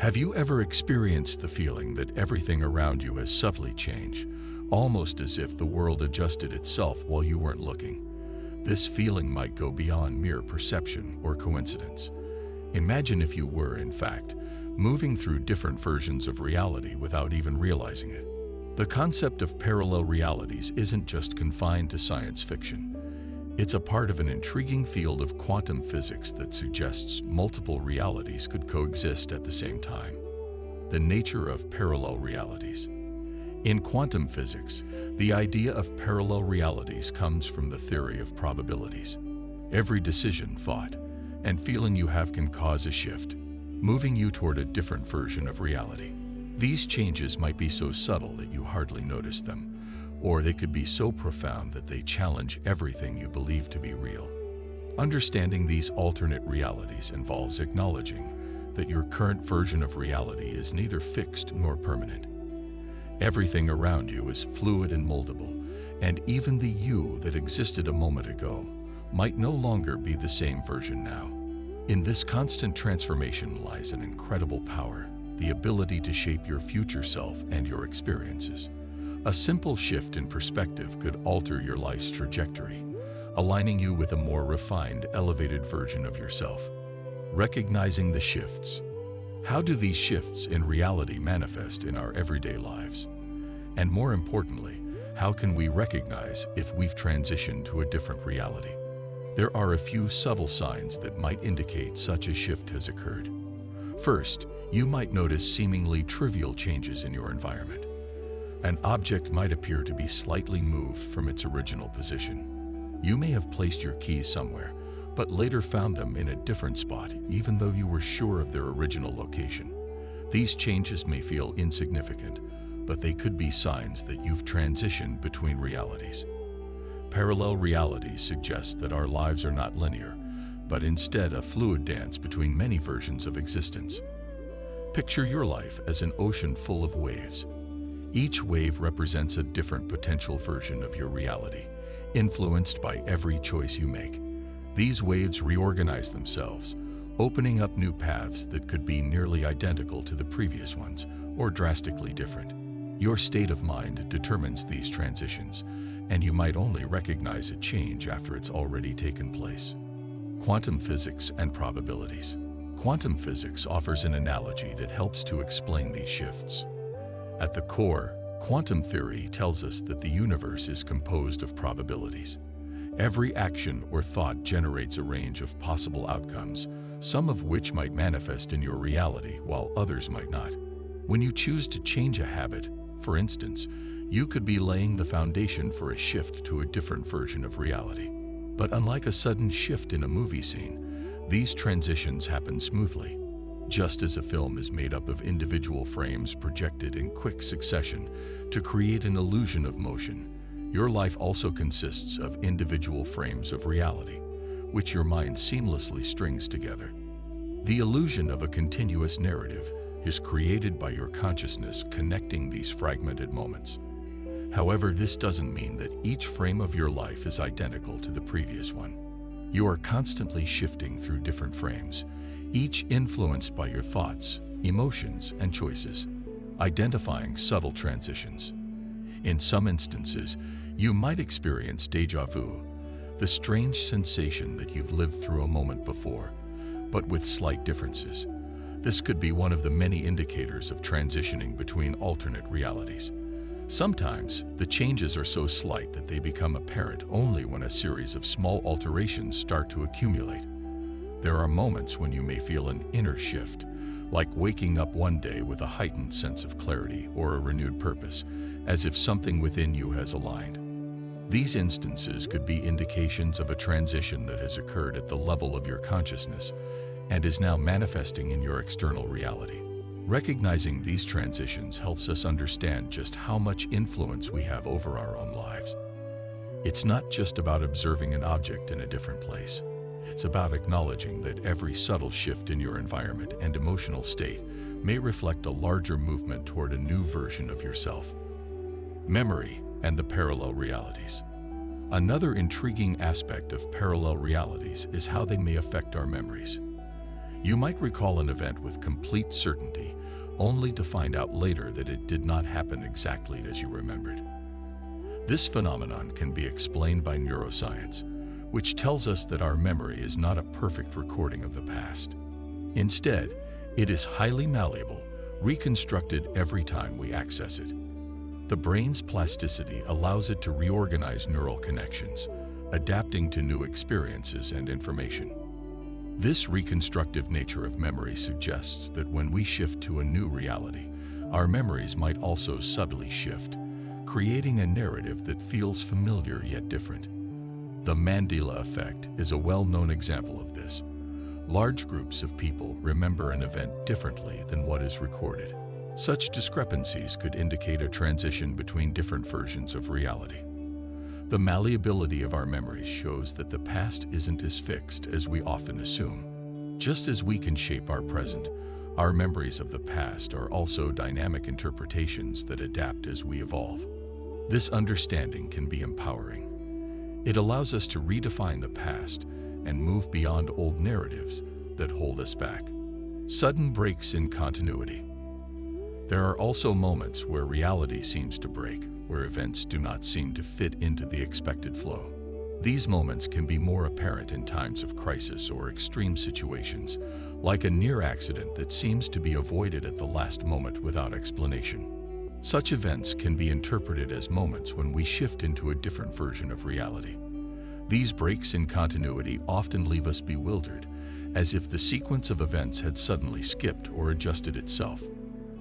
Have you ever experienced the feeling that everything around you has subtly changed, almost as if the world adjusted itself while you weren't looking? This feeling might go beyond mere perception or coincidence. Imagine if you were, in fact, moving through different versions of reality without even realizing it. The concept of parallel realities isn't just confined to science fiction. It's a part of an intriguing field of quantum physics that suggests multiple realities could coexist at the same time. The nature of parallel realities. In quantum physics, the idea of parallel realities comes from the theory of probabilities. Every decision, thought, and feeling you have can cause a shift, moving you toward a different version of reality. These changes might be so subtle that you hardly notice them, or they could be so profound that they challenge everything you believe to be real. Understanding these alternate realities involves acknowledging that your current version of reality is neither fixed nor permanent. Everything around you is fluid and moldable, and even the you that existed a moment ago might no longer be the same version now. In this constant transformation lies an incredible power, the ability to shape your future self and your experiences. A simple shift in perspective could alter your life's trajectory, aligning you with a more refined, elevated version of yourself. Recognizing the shifts. How do these shifts in reality manifest in our everyday lives? And more importantly, how can we recognize if we've transitioned to a different reality? There are a few subtle signs that might indicate such a shift has occurred. First, you might notice seemingly trivial changes in your environment. An object might appear to be slightly moved from its original position. You may have placed your keys somewhere, but later found them in a different spot, even though you were sure of their original location. These changes may feel insignificant, but they could be signs that you've transitioned between realities. Parallel realities suggest that our lives are not linear, but instead a fluid dance between many versions of existence. Picture your life as an ocean full of waves. Each wave represents a different potential version of your reality, influenced by every choice you make. These waves reorganize themselves, opening up new paths that could be nearly identical to the previous ones, or drastically different. Your state of mind determines these transitions, and you might only recognize a change after it's already taken place. Quantum physics and probabilities. Quantum physics offers an analogy that helps to explain these shifts. At the core, quantum theory tells us that the universe is composed of probabilities. Every action or thought generates a range of possible outcomes, some of which might manifest in your reality while others might not. When you choose to change a habit, for instance, you could be laying the foundation for a shift to a different version of reality. But unlike a sudden shift in a movie scene, these transitions happen smoothly. Just as a film is made up of individual frames projected in quick succession to create an illusion of motion, your life also consists of individual frames of reality, which your mind seamlessly strings together. The illusion of a continuous narrative is created by your consciousness connecting these fragmented moments. However, this doesn't mean that each frame of your life is identical to the previous one. You are constantly shifting through different frames, each influenced by your thoughts, emotions, and choices, identifying subtle transitions. In some instances, you might experience déjà vu, the strange sensation that you've lived through a moment before, but with slight differences. This could be one of the many indicators of transitioning between alternate realities. Sometimes, the changes are so slight that they become apparent only when a series of small alterations start to accumulate. There are moments when you may feel an inner shift, like waking up one day with a heightened sense of clarity or a renewed purpose, as if something within you has aligned. These instances could be indications of a transition that has occurred at the level of your consciousness and is now manifesting in your external reality. Recognizing these transitions helps us understand just how much influence we have over our own lives. It's not just about observing an object in a different place. It's about acknowledging that every subtle shift in your environment and emotional state may reflect a larger movement toward a new version of yourself. Memory and the parallel realities. Another intriguing aspect of parallel realities is how they may affect our memories. You might recall an event with complete certainty, only to find out later that it did not happen exactly as you remembered. This phenomenon can be explained by neuroscience, which tells us that our memory is not a perfect recording of the past. Instead, it is highly malleable, reconstructed every time we access it. The brain's plasticity allows it to reorganize neural connections, adapting to new experiences and information. This reconstructive nature of memory suggests that when we shift to a new reality, our memories might also subtly shift, creating a narrative that feels familiar yet different. The Mandela effect is a well-known example of this. Large groups of people remember an event differently than what is recorded. Such discrepancies could indicate a transition between different versions of reality. The malleability of our memories shows that the past isn't as fixed as we often assume. Just as we can shape our present, our memories of the past are also dynamic interpretations that adapt as we evolve. This understanding can be empowering. It allows us to redefine the past and move beyond old narratives that hold us back. Sudden breaks in continuity. There are also moments where reality seems to break, where events do not seem to fit into the expected flow. These moments can be more apparent in times of crisis or extreme situations, like a near accident that seems to be avoided at the last moment without explanation. Such events can be interpreted as moments when we shift into a different version of reality. These breaks in continuity often leave us bewildered, as if the sequence of events had suddenly skipped or adjusted itself.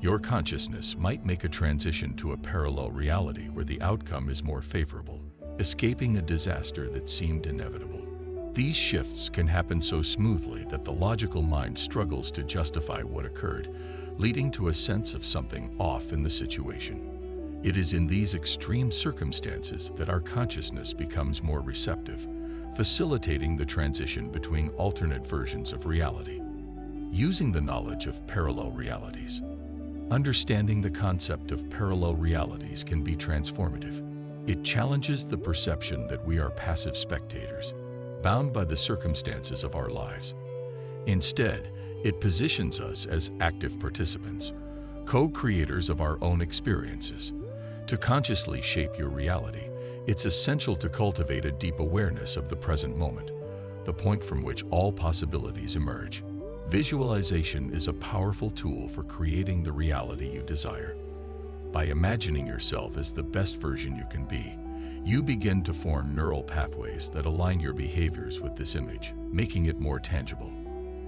Your consciousness might make a transition to a parallel reality where the outcome is more favorable, escaping a disaster that seemed inevitable. These shifts can happen so smoothly that the logical mind struggles to justify what occurred, leading to a sense of something off in the situation. It is in these extreme circumstances that our consciousness becomes more receptive, facilitating the transition between alternate versions of reality. Using the knowledge of parallel realities. Understanding the concept of parallel realities can be transformative. It challenges the perception that we are passive spectators, bound by the circumstances of our lives. Instead, it positions us as active participants, co-creators of our own experiences. To consciously shape your reality, it's essential to cultivate a deep awareness of the present moment, the point from which all possibilities emerge. Visualization is a powerful tool for creating the reality you desire. By imagining yourself as the best version you can be, you begin to form neural pathways that align your behaviors with this image, making it more tangible.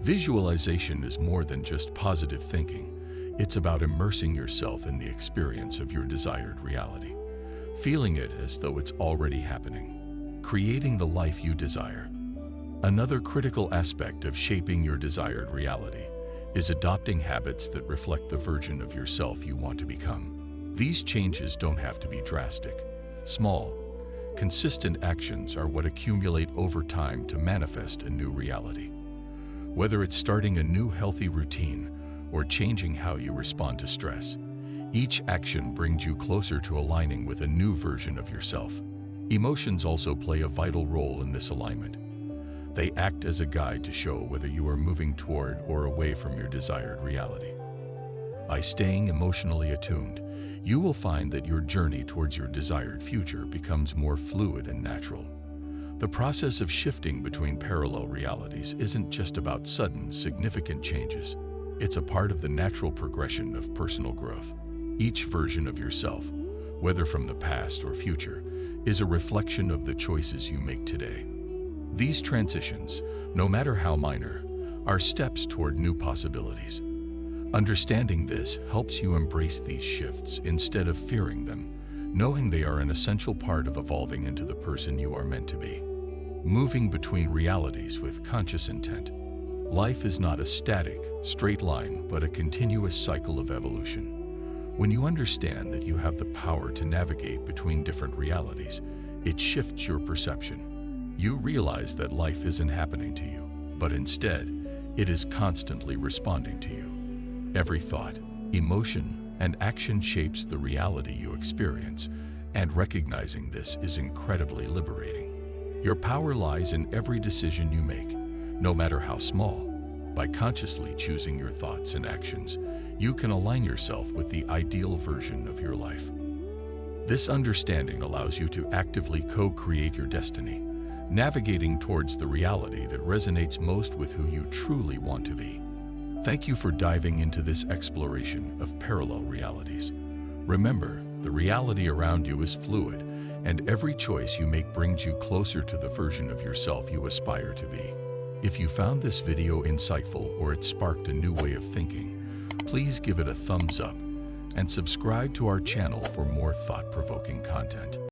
Visualization is more than just positive thinking. It's about immersing yourself in the experience of your desired reality, feeling it as though it's already happening, creating the life you desire. Another critical aspect of shaping your desired reality is adopting habits that reflect the version of yourself you want to become. These changes don't have to be drastic. Small, consistent actions are what accumulate over time to manifest a new reality. Whether it's starting a new healthy routine or changing how you respond to stress, each action brings you closer to aligning with a new version of yourself. Emotions also play a vital role in this alignment. They act as a guide to show whether you are moving toward or away from your desired reality. By staying emotionally attuned, you will find that your journey towards your desired future becomes more fluid and natural. The process of shifting between parallel realities isn't just about sudden, significant changes. It's a part of the natural progression of personal growth. Each version of yourself, whether from the past or future, is a reflection of the choices you make today. These transitions, no matter how minor, are steps toward new possibilities. Understanding this helps you embrace these shifts instead of fearing them, knowing they are an essential part of evolving into the person you are meant to be. Moving between realities with conscious intent. Life is not a static, straight line, but a continuous cycle of evolution. When you understand that you have the power to navigate between different realities, it shifts your perception. You realize that life isn't happening to you, but instead, it is constantly responding to you. Every thought, emotion, and action shapes the reality you experience, and recognizing this is incredibly liberating. Your power lies in every decision you make, no matter how small. By consciously choosing your thoughts and actions, you can align yourself with the ideal version of your life. This understanding allows you to actively co-create your destiny, navigating towards the reality that resonates most with who you truly want to be. Thank you for diving into this exploration of parallel realities. Remember, the reality around you is fluid, and every choice you make brings you closer to the version of yourself you aspire to be. If you found this video insightful or it sparked a new way of thinking, please give it a thumbs up and subscribe to our channel for more thought-provoking content.